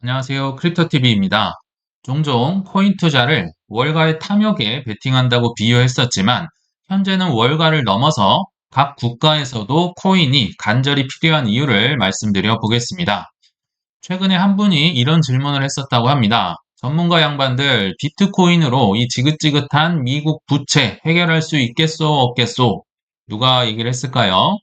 안녕하세요. 크립토TV입니다. 종종 코인 투자를 월가의 탐욕에 베팅한다고 비유했었지만, 현재는 월가를 넘어서 각 국가에서도 코인이 간절히 필요한 이유를 말씀드려 보겠습니다. 최근에 한 분이 이런 질문을 했었다고 합니다. 전문가 양반들, 비트코인으로 이 지긋지긋한 미국 부채 해결할 수 있겠소, 없겠소? 누가 얘기를 했을까요?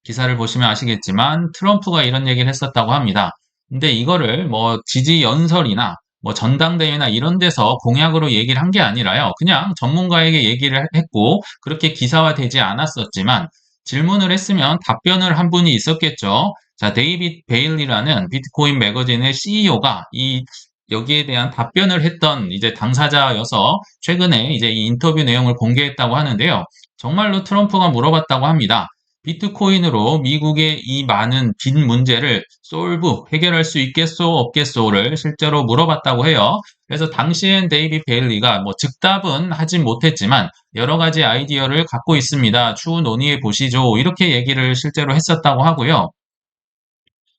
기사를 보시면 아시겠지만 트럼프가 이런 얘기를 했었다고 합니다. 근데 이거를 뭐 지지 연설이나 뭐 전당대회나 이런 데서 공약으로 얘기를 한 게 아니라요. 그냥 전문가에게 얘기를 했고 그렇게 기사화되지 않았었지만 질문을 했으면 답변을 한 분이 있었겠죠. 자, 데이빗 베일리라는 비트코인 매거진의 CEO가 여기에 대한 답변을 했던 이제 당사자여서 최근에 이제 이 인터뷰 내용을 공개했다고 하는데요. 정말로 트럼프가 물어봤다고 합니다. 비트코인으로 미국의 이 많은 빚 문제를 해결할 수 있겠소, 없겠소를 실제로 물어봤다고 해요. 그래서 당시엔 데이빗 베일리가 뭐 즉답은 하진 못했지만 여러 가지 아이디어를 갖고 있습니다. 추후 논의해 보시죠. 이렇게 얘기를 실제로 했었다고 하고요.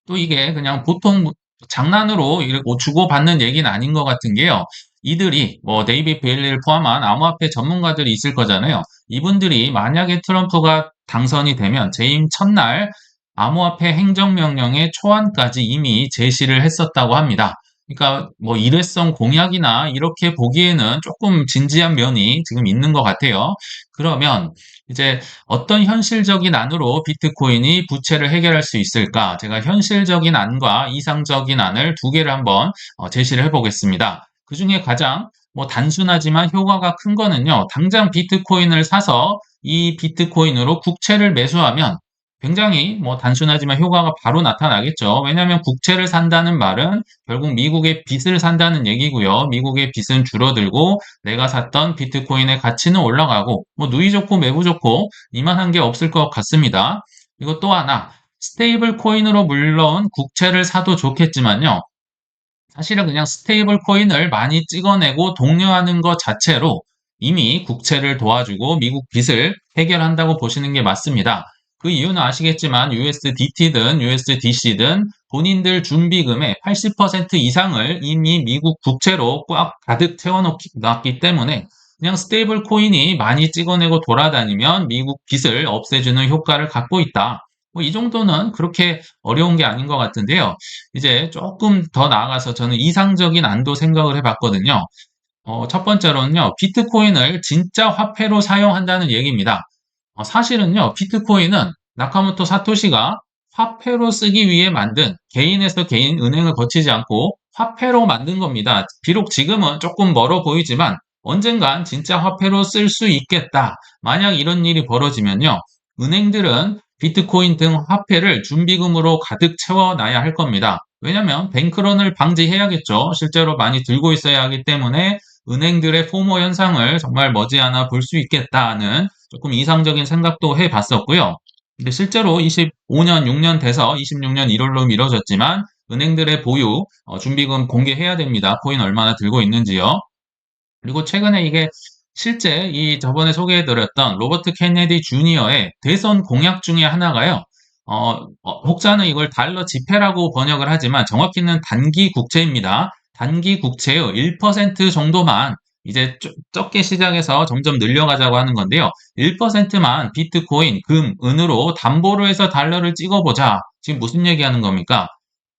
또 이게 그냥 보통 장난으로 주고받는 얘기는 아닌 것 같은 게요. 이들이 뭐 데이빗 베일리를 포함한 암호화폐 전문가들이 있을 거잖아요. 이분들이 만약에 트럼프가 당선이 되면 재임 첫날 암호화폐 행정명령의 초안까지 이미 제시를 했었다고 합니다. 그러니까 뭐 일회성 공약이나 이렇게 보기에는 조금 진지한 면이 지금 있는 것 같아요. 그러면 이제 어떤 현실적인 안으로 비트코인이 부채를 해결할 수 있을까? 제가 현실적인 안과 이상적인 안을 두 개를 한번 제시를 해보겠습니다. 그 중에 가장 뭐 단순하지만 효과가 큰 거는요. 당장 비트코인을 사서 이 비트코인으로 국채를 매수하면 굉장히 뭐 단순하지만 효과가 바로 나타나겠죠. 왜냐하면 국채를 산다는 말은 결국 미국의 빚을 산다는 얘기고요. 미국의 빚은 줄어들고 내가 샀던 비트코인의 가치는 올라가고 뭐 누이 좋고 매부 좋고 이만한 게 없을 것 같습니다. 그리고 또 하나 스테이블 코인으로 물론 국채를 사도 좋겠지만요. 사실은 그냥 스테이블 코인을 많이 찍어내고 독려하는 것 자체로 이미 국채를 도와주고 미국 빚을 해결한다고 보시는 게 맞습니다. 그 이유는 아시겠지만 USDT든 USDC든 본인들 준비금의 80% 이상을 이미 미국 국채로 꽉 가득 채워놨기 때문에 그냥 스테이블 코인이 많이 찍어내고 돌아다니면 미국 빚을 없애주는 효과를 갖고 있다. 뭐 이 정도는 그렇게 어려운 게 아닌 것 같은데요. 이제 조금 더 나아가서 저는 이상적인 안도 생각을 해봤거든요. 첫 번째로는요, 비트코인을 진짜 화폐로 사용한다는 얘기입니다. 사실은요, 비트코인은 나카모토 사토시가 화폐로 쓰기 위해 만든 개인에서 개인 은행을 거치지 않고 화폐로 만든 겁니다. 비록 지금은 조금 멀어 보이지만 언젠간 진짜 화폐로 쓸 수 있겠다. 만약 이런 일이 벌어지면요, 은행들은 비트코인 등 화폐를 준비금으로 가득 채워놔야 할 겁니다. 왜냐하면 뱅크런을 방지해야겠죠. 실제로 많이 들고 있어야 하기 때문에 은행들의 포모 현상을 정말 머지않아 볼 수 있겠다는 조금 이상적인 생각도 해봤었고요. 근데 실제로 25년, 6년 돼서 26년 1월로 미뤄졌지만 은행들의 보유, 준비금 공개해야 됩니다. 코인 얼마나 들고 있는지요. 그리고 최근에 이게 실제 이 저번에 소개해드렸던 로버트 케네디 주니어의 대선 공약 중에 하나가요. 혹자는 이걸 달러 지폐라고 번역을 하지만 정확히는 단기 국채입니다. 단기 국채의 1% 정도만 이제 적게 시작해서 점점 늘려가자고 하는 건데요. 1%만 비트코인, 금, 은으로 담보로 해서 달러를 찍어보자. 지금 무슨 얘기하는 겁니까?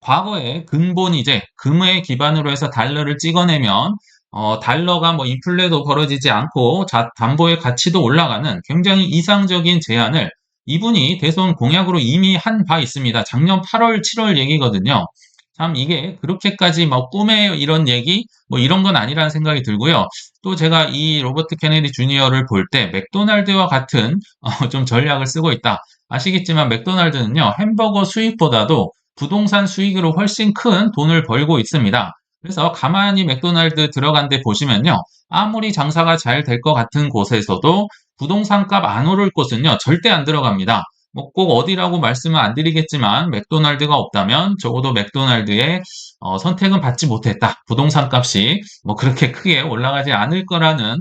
과거에 근본이제, 금을 기반으로 해서 달러를 찍어내면 달러가 뭐 인플레도 벌어지지 않고 담보의 가치도 올라가는 굉장히 이상적인 제안을 이분이 대선 공약으로 이미 한 바 있습니다. 작년 8월, 7월 얘기거든요. 참 이게 그렇게까지 뭐 꿈의 이런 얘기 뭐 이런 건 아니라는 생각이 들고요. 또 제가 이 로버트 케네디 주니어를 볼 때 맥도날드와 같은 좀 전략을 쓰고 있다. 아시겠지만 맥도날드는요. 햄버거 수익보다도 부동산 수익으로 훨씬 큰 돈을 벌고 있습니다. 그래서 가만히 맥도날드 들어간 데 보시면요. 아무리 장사가 잘 될 것 같은 곳에서도 부동산 값 안 오를 곳은요. 절대 안 들어갑니다. 뭐 꼭 어디라고 말씀은 안 드리겠지만 맥도날드가 없다면 적어도 맥도날드의 선택은 받지 못했다. 부동산 값이 뭐 그렇게 크게 올라가지 않을 거라는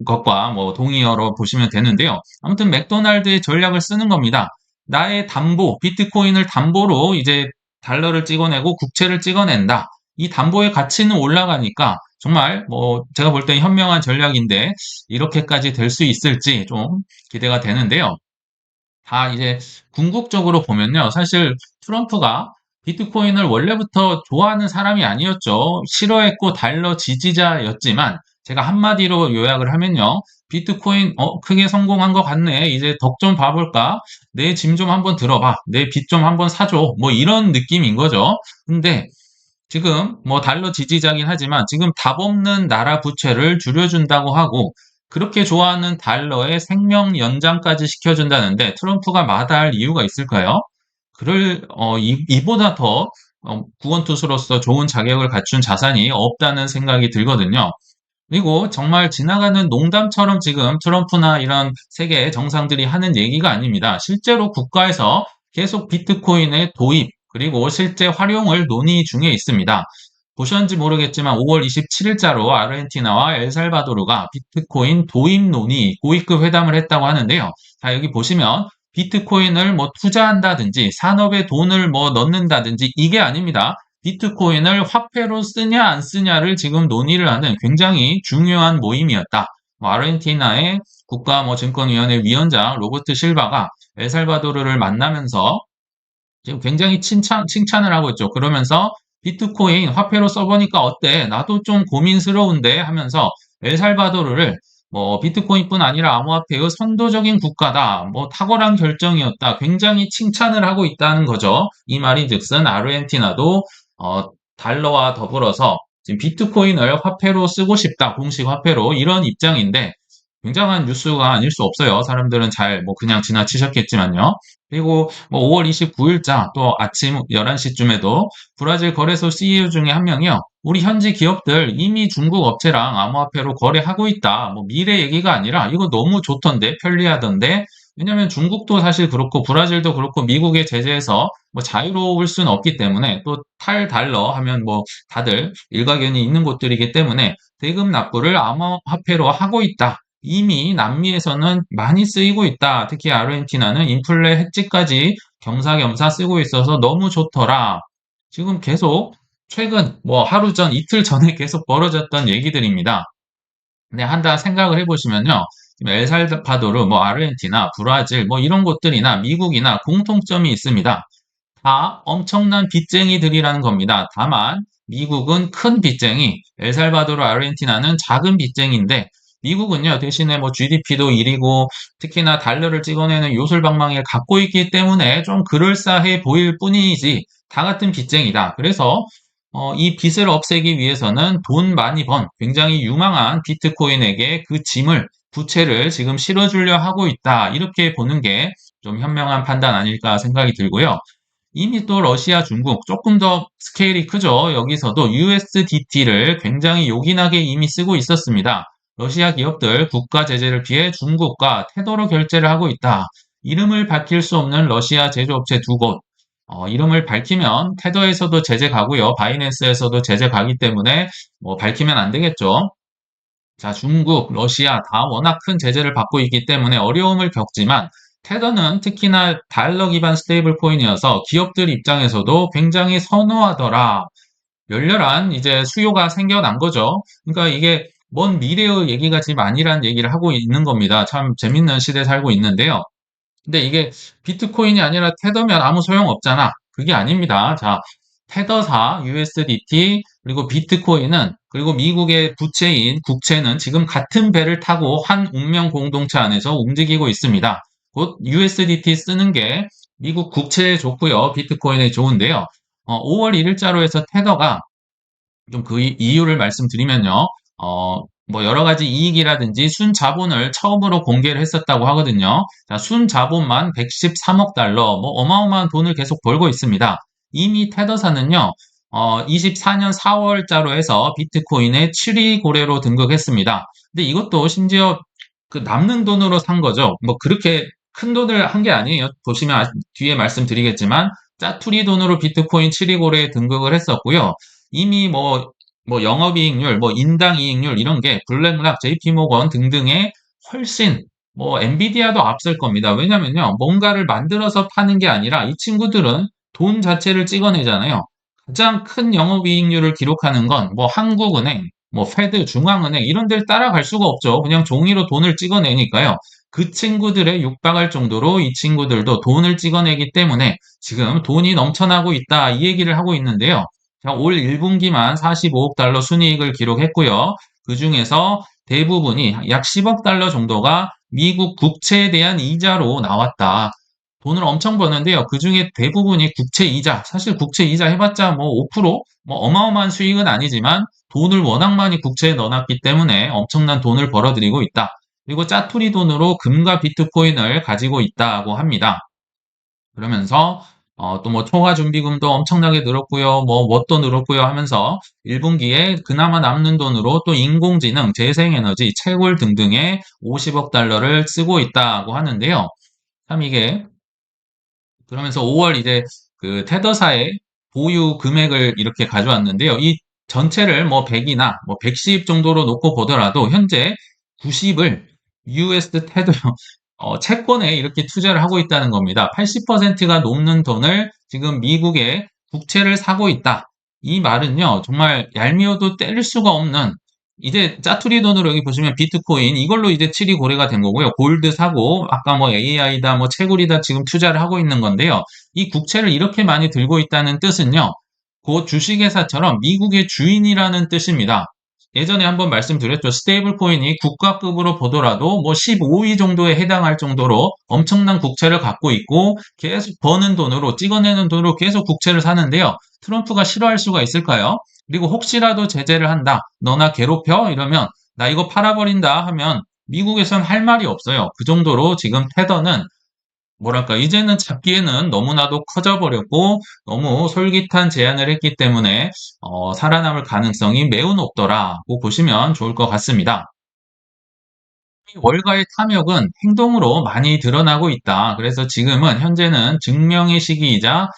것과 뭐 동의어로 보시면 되는데요. 아무튼 맥도날드의 전략을 쓰는 겁니다. 나의 담보, 비트코인을 담보로 이제 달러를 찍어내고 국채를 찍어낸다. 이 담보의 가치는 올라가니까 정말 뭐 제가 볼 때 현명한 전략인데 이렇게까지 될 수 있을지 좀 기대가 되는데요. 다 이제 궁극적으로 보면요. 사실 트럼프가 비트코인을 원래부터 좋아하는 사람이 아니었죠. 싫어했고 달러 지지자였지만 제가 한마디로 요약을 하면요. 비트코인 크게 성공한 것 같네. 이제 덕 좀 봐볼까? 내 짐 좀 한번 들어봐. 내 빚 좀 한번 사줘. 뭐 이런 느낌인 거죠. 근데 지금 뭐 달러 지지자긴 하지만 지금 답 없는 나라 부채를 줄여준다고 하고 그렇게 좋아하는 달러의 생명 연장까지 시켜준다는데 트럼프가 마다할 이유가 있을까요? 이보다 더 구원투수로서 좋은 자격을 갖춘 자산이 없다는 생각이 들거든요. 그리고 정말 지나가는 농담처럼 지금 트럼프나 이런 세계 정상들이 하는 얘기가 아닙니다. 실제로 국가에서 계속 비트코인의 도입, 그리고 실제 활용을 논의 중에 있습니다. 보셨는지 모르겠지만 5월 27일자로 아르헨티나와 엘살바도르가 비트코인 도입 논의 고위급 회담을 했다고 하는데요. 자, 여기 보시면 비트코인을 뭐 투자한다든지 산업에 돈을 뭐 넣는다든지 이게 아닙니다. 비트코인을 화폐로 쓰냐 안 쓰냐를 지금 논의를 하는 굉장히 중요한 모임이었다. 뭐 아르헨티나의 국가 뭐 증권위원회 위원장 로버트 실바가 엘살바도르를 만나면서 지금 굉장히 칭찬을 하고 있죠. 그러면서 비트코인 화폐로 써보니까 어때? 나도 좀 고민스러운데 하면서 엘살바도르를 뭐 비트코인뿐 아니라 암호화폐의 선도적인 국가다. 뭐 탁월한 결정이었다. 굉장히 칭찬을 하고 있다는 거죠. 이 말인즉슨 아르헨티나도 달러와 더불어서 지금 비트코인을 화폐로 쓰고 싶다. 공식 화폐로 이런 입장인데 굉장한 뉴스가 아닐 수 없어요. 사람들은 잘 뭐 그냥 지나치셨겠지만요. 그리고 뭐 5월 29일자 또 아침 11시쯤에도 브라질 거래소 CEO 중에 한 명이요. 우리 현지 기업들 이미 중국 업체랑 암호화폐로 거래하고 있다. 뭐 미래 얘기가 아니라 이거 너무 좋던데 편리하던데 왜냐면 중국도 사실 그렇고 브라질도 그렇고 미국의 제재에서 뭐 자유로울 수는 없기 때문에 또 탈달러 하면 뭐 다들 일가견이 있는 곳들이기 때문에 대금 납부를 암호화폐로 하고 있다. 이미 남미에서는 많이 쓰이고 있다. 특히 아르헨티나는 인플레 해지까지 겸사겸사 쓰고 있어서 너무 좋더라. 지금 계속 최근 뭐 하루 전, 이틀 전에 계속 벌어졌던 얘기들입니다. 근데 한다 생각을 해보시면요. 지금 엘살바도르, 뭐 아르헨티나, 브라질, 뭐 이런 곳들이나 미국이나 공통점이 있습니다. 다 엄청난 빚쟁이들이라는 겁니다. 다만 미국은 큰 빚쟁이, 엘살바도르, 아르헨티나는 작은 빚쟁이인데 미국은요 대신에 뭐 GDP도 1위고 특히나 달러를 찍어내는 요술방망이를 갖고 있기 때문에 좀 그럴싸해 보일 뿐이지 다 같은 빚쟁이다. 그래서 이 빚을 없애기 위해서는 돈 많이 번 굉장히 유망한 비트코인에게 그 짐을 부채를 지금 실어주려 하고 있다. 이렇게 보는 게 좀 현명한 판단 아닐까 생각이 들고요. 이미 또 러시아, 중국 조금 더 스케일이 크죠. 여기서도 USDT를 굉장히 요긴하게 이미 쓰고 있었습니다. 러시아 기업들 국가 제재를 피해 중국과 테더로 결제를 하고 있다. 이름을 밝힐 수 없는 러시아 제조업체 두 곳. 이름을 밝히면 테더에서도 제재 가고요. 바이낸스에서도 제재 가기 때문에 뭐 밝히면 안 되겠죠. 자, 중국, 러시아 다 워낙 큰 제재를 받고 있기 때문에 어려움을 겪지만 테더는 특히나 달러 기반 스테이블 코인이어서 기업들 입장에서도 굉장히 선호하더라. 열렬한 이제 수요가 생겨난 거죠. 그러니까 이게 먼 미래의 얘기가 지금 아니란 얘기를 하고 있는 겁니다. 참 재밌는 시대에 살고 있는데요. 근데 이게 비트코인이 아니라 테더면 아무 소용 없잖아. 그게 아닙니다. 자, 테더사, USDT, 그리고 비트코인은, 그리고 미국의 부채인 국채는 지금 같은 배를 타고 한 운명 공동체 안에서 움직이고 있습니다. 곧 USDT 쓰는 게 미국 국채에 좋고요. 비트코인에 좋은데요. 5월 1일자로 해서 테더가 좀 그 이유를 말씀드리면요. 뭐 여러 가지 이익이라든지 순자본을 처음으로 공개를 했었다고 하거든요. 자, 순자본만 113억 달러, 뭐 어마어마한 돈을 계속 벌고 있습니다. 이미 테더사는요, 24년 4월자로 해서 비트코인의 7위 고래로 등극했습니다. 근데 이것도 심지어 그 남는 돈으로 산 거죠. 뭐 그렇게 큰 돈을 한 게 아니에요. 보시면 뒤에 말씀드리겠지만 짜투리 돈으로 비트코인 7위 고래에 등극을 했었고요. 이미 뭐 영업이익률, 뭐 인당 이익률 이런 게 블랙락, JP모건 등등의 훨씬 뭐 엔비디아도 앞설 겁니다. 왜냐면요. 뭔가를 만들어서 파는 게 아니라 이 친구들은 돈 자체를 찍어내잖아요. 가장 큰 영업이익률을 기록하는 건 뭐 한국은행, 뭐 페드, 중앙은행 이런 데를 따라갈 수가 없죠. 그냥 종이로 돈을 찍어내니까요. 그 친구들에 육박할 정도로 이 친구들도 돈을 찍어내기 때문에 지금 돈이 넘쳐나고 있다 이 얘기를 하고 있는데요. 자, 올 1분기만 45억 달러 순이익을 기록했고요. 그중에서 대부분이 약 10억 달러 정도가 미국 국채에 대한 이자로 나왔다. 돈을 엄청 버는데요. 그중에 대부분이 국채 이자, 사실 국채 이자 해봤자 뭐 5%? 뭐 어마어마한 수익은 아니지만 돈을 워낙 많이 국채에 넣어놨기 때문에 엄청난 돈을 벌어들이고 있다. 그리고 짜투리 돈으로 금과 비트코인을 가지고 있다고 합니다. 그러면서 또 뭐 초과 준비금도 엄청나게 늘었고요. 뭐 뭣도 늘었고요 하면서 1분기에 그나마 남는 돈으로 또 인공지능, 재생에너지, 채굴 등등에 50억 달러를 쓰고 있다고 하는데요. 참 이게 그러면서 5월 이제 그 테더사의 보유 금액을 이렇게 가져왔는데요. 이 전체를 뭐 100이나 뭐 110 정도로 놓고 보더라도 현재 90을 US 테더 채권에 이렇게 투자를 하고 있다는 겁니다. 80%가 넘는 돈을 지금 미국의 국채를 사고 있다. 이 말은요, 정말 얄미워도 때릴 수가 없는 이제 짜투리 돈으로 여기 보시면 비트코인 이걸로 이제 7이 고래가 된 거고요. 골드 사고 아까 뭐 AI다 뭐 채굴이다 지금 투자를 하고 있는 건데요. 이 국채를 이렇게 많이 들고 있다는 뜻은요. 그 주식회사처럼 미국의 주인이라는 뜻입니다. 예전에 한번 말씀드렸죠. 스테이블 코인이 국가급으로 보더라도 뭐 15위 정도에 해당할 정도로 엄청난 국채를 갖고 있고 계속 버는 돈으로 찍어내는 돈으로 계속 국채를 사는데요. 트럼프가 싫어할 수가 있을까요? 그리고 혹시라도 제재를 한다. 너나 괴롭혀? 이러면 나 이거 팔아버린다 하면 미국에선 할 말이 없어요. 그 정도로 지금 테더는 뭐랄까 이제는 잡기에는 너무나도 커져버렸고 너무 솔깃한 제안을 했기 때문에 살아남을 가능성이 매우 높더라고 보시면 좋을 것 같습니다. 월가의 탐욕은 행동으로 많이 드러나고 있다. 그래서 지금은 현재는 증명의 시기이자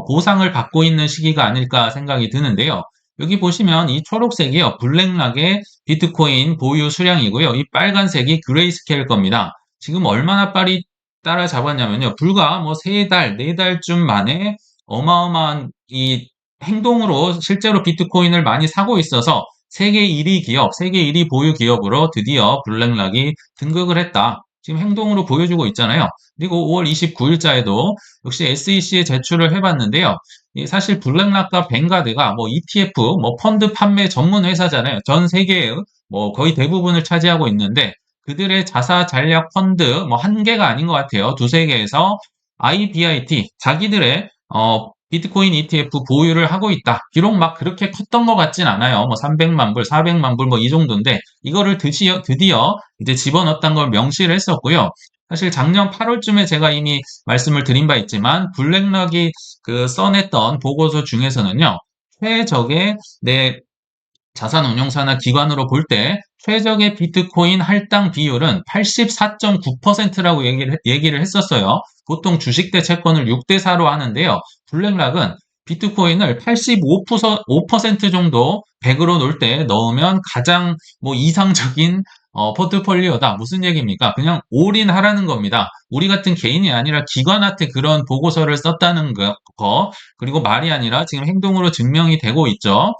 보상을 받고 있는 시기가 아닐까 생각이 드는데요. 여기 보시면 이 초록색이요. 블랙락의 비트코인 보유 수량이고요. 이 빨간색이 그레이스케일 겁니다. 지금 얼마나 빨리 따라잡았냐면요. 불과 뭐 3달, 4달쯤 만에 어마어마한 이 행동으로 실제로 비트코인을 많이 사고 있어서 세계 1위 기업, 세계 1위 보유 기업으로 드디어 블랙락이 등극을 했다. 지금 행동으로 보여주고 있잖아요. 그리고 5월 29일자에도 역시 SEC에 제출을 해봤는데요. 사실 블랙락과 뱅가드가 뭐 ETF, 뭐 펀드 판매 전문 회사잖아요. 전 세계의 뭐 거의 대부분을 차지하고 있는데 그들의 자사 전략 펀드 뭐 한 개가 아닌 것 같아요. 두세 개에서 IBIT 자기들의 비트코인 ETF 보유를 하고 있다. 비록 막 그렇게 컸던 것 같진 않아요. 뭐 300만 불, 400만 불 뭐 이 정도인데 이거를 드디어 이제 집어넣었다는 걸 명시를 했었고요. 사실 작년 8월쯤에 제가 이미 말씀을 드린 바 있지만 블랙락이 그 써냈던 보고서 중에서는요. 최적의 내 자산운용사나 기관으로 볼 때 최적의 비트코인 할당 비율은 84.9%라고 얘기를 했었어요. 보통 주식 대 채권을 6대 4로 하는데요. 블랙락은 비트코인을 85% 정도 100으로 놓을 때 넣으면 가장 뭐 이상적인 포트폴리오다. 무슨 얘기입니까? 그냥 올인하라는 겁니다. 우리 같은 개인이 아니라 기관한테 그런 보고서를 썼다는 거, 그리고 말이 아니라 지금 행동으로 증명이 되고 있죠.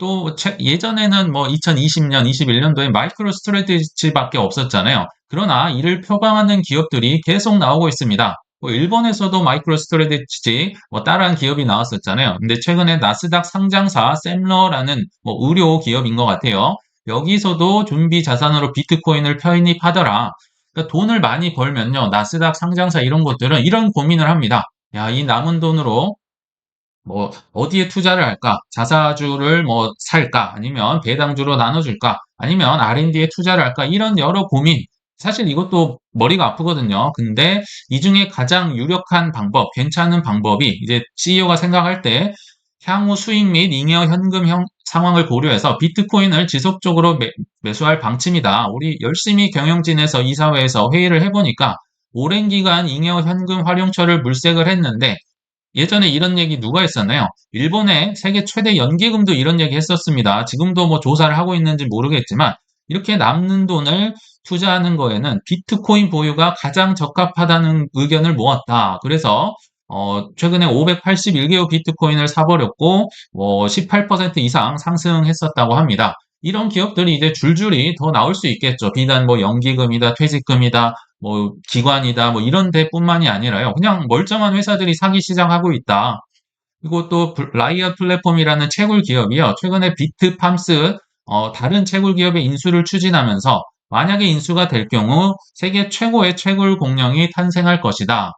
또 예전에는 뭐 2020년, 21년도에 마이크로 스트래티지밖에 없었잖아요. 그러나 이를 표방하는 기업들이 계속 나오고 있습니다. 뭐 일본에서도 마이크로 스트래티지 뭐 따라한 기업이 나왔었잖아요. 근데 최근에 나스닥 상장사 셈러라는 뭐 의료 기업인 것 같아요. 여기서도 준비 자산으로 비트코인을 편입하더라. 그러니까 돈을 많이 벌면요. 나스닥 상장사 이런 것들은 이런 고민을 합니다. 야, 이 남은 돈으로 뭐 어디에 투자를 할까? 자사주를 뭐 살까? 아니면 배당주로 나눠줄까? 아니면 R&D에 투자를 할까? 이런 여러 고민. 사실 이것도 머리가 아프거든요. 근데 이 중에 가장 유력한 방법, 괜찮은 방법이 이제 CEO가 생각할 때 향후 수익 및 잉여 현금 상황을 고려해서 비트코인을 지속적으로 매수할 방침이다. 우리 열심히 경영진에서 이사회에서 회의를 해보니까 오랜 기간 잉여 현금 활용처를 물색을 했는데 예전에 이런 얘기 누가 했었나요? 일본의 세계 최대 연기금도 이런 얘기 했었습니다. 지금도 뭐 조사를 하고 있는지 모르겠지만 이렇게 남는 돈을 투자하는 거에는 비트코인 보유가 가장 적합하다는 의견을 모았다. 그래서 최근에 581개의 비트코인을 사버렸고, 18% 이상 상승했었다고 합니다. 이런 기업들이 이제 줄줄이 더 나올 수 있겠죠. 비단 뭐 연기금이다, 퇴직금이다, 뭐 기관이다, 뭐 이런 데뿐만이 아니라요. 그냥 멀쩡한 회사들이 사기 시작하고 있다. 그리고 또 라이엇 플랫폼이라는 채굴 기업이요. 최근에 비트팜스 다른 채굴 기업의 인수를 추진하면서 만약에 인수가 될 경우 세계 최고의 채굴 공룡이 탄생할 것이다.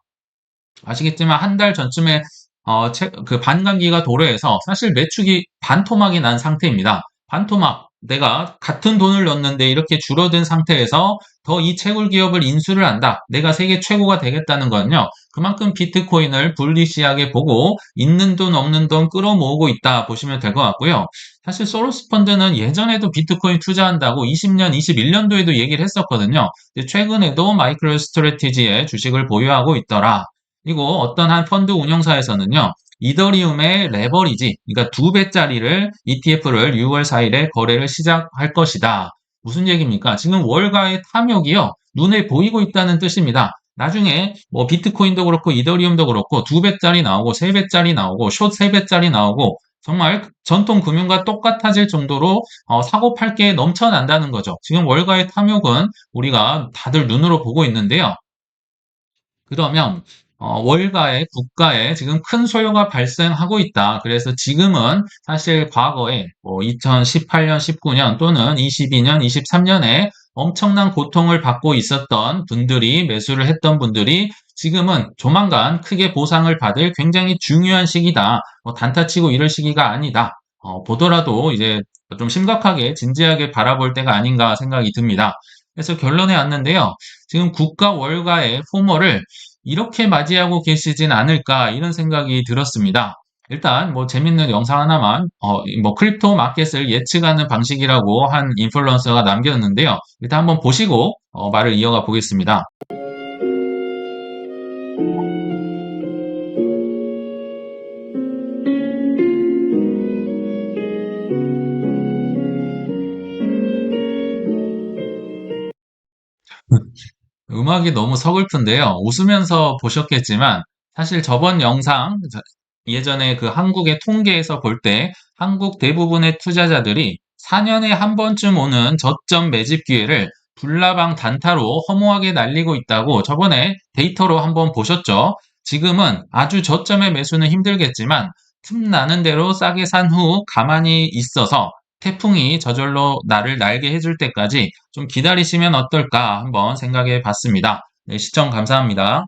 아시겠지만 한 달 전쯤에 그 반감기가 도래해서 사실 매축이 반토막이 난 상태입니다. 반토막, 내가 같은 돈을 넣었는데 이렇게 줄어든 상태에서 더 이 채굴 기업을 인수를 한다. 내가 세계 최고가 되겠다는 건요. 그만큼 비트코인을 불리시하게 보고 있는 돈 없는 돈 끌어모으고 있다 보시면 될 것 같고요. 사실 소로스 펀드는 예전에도 비트코인 투자한다고 20년, 21년도에도 얘기를 했었거든요. 최근에도 마이크로 스트래티지의 주식을 보유하고 있더라. 그리고 어떤 한 펀드 운용사에서는요, 이더리움의 레버리지, 그러니까 2배짜리를 ETF를 6월 4일에 거래를 시작할 것이다. 무슨 얘기입니까? 지금 월가의 탐욕이요, 눈에 보이고 있다는 뜻입니다. 나중에 뭐 비트코인도 그렇고 이더리움도 그렇고 2배짜리 나오고 3배짜리 나오고 숏 3배짜리 나오고 정말 전통 금융과 똑같아질 정도로 사고 팔 게 넘쳐난다는 거죠. 지금 월가의 탐욕은 우리가 다들 눈으로 보고 있는데요. 그러면 월가에 국가에 지금 큰 소요가 발생하고 있다. 그래서 지금은 사실 과거에 2018년, 19년 또는 22년, 23년에 엄청난 고통을 받고 있었던 분들이 매수를 했던 분들이 지금은 조만간 크게 보상을 받을 굉장히 중요한 시기다. 단타치고 이럴 시기가 아니다. 보더라도 이제 좀 심각하게 진지하게 바라볼 때가 아닌가 생각이 듭니다. 그래서 결론에 왔는데요. 지금 국가 월가의 포모를 이렇게 맞이하고 계시진 않을까 이런 생각이 들었습니다. 일단 뭐 재밌는 영상 하나만 뭐 크립토 마켓을 예측하는 방식이라고 한 인플루언서가 남겼는데요. 일단 한번 보시고 말을 이어가 보겠습니다. 음악이 너무 서글픈데요. 웃으면서 보셨겠지만 사실 저번 영상 예전에 그 한국의 통계에서 볼 때 한국 대부분의 투자자들이 4년에 한 번쯤 오는 저점 매집 기회를 불나방 단타로 허무하게 날리고 있다고 저번에 데이터로 한번 보셨죠? 지금은 아주 저점의 매수는 힘들겠지만 틈나는 대로 싸게 산 후 가만히 있어서 태풍이 저절로 나를 날게 해줄 때까지 좀 기다리시면 어떨까 한번 생각해 봤습니다. 네, 시청 감사합니다.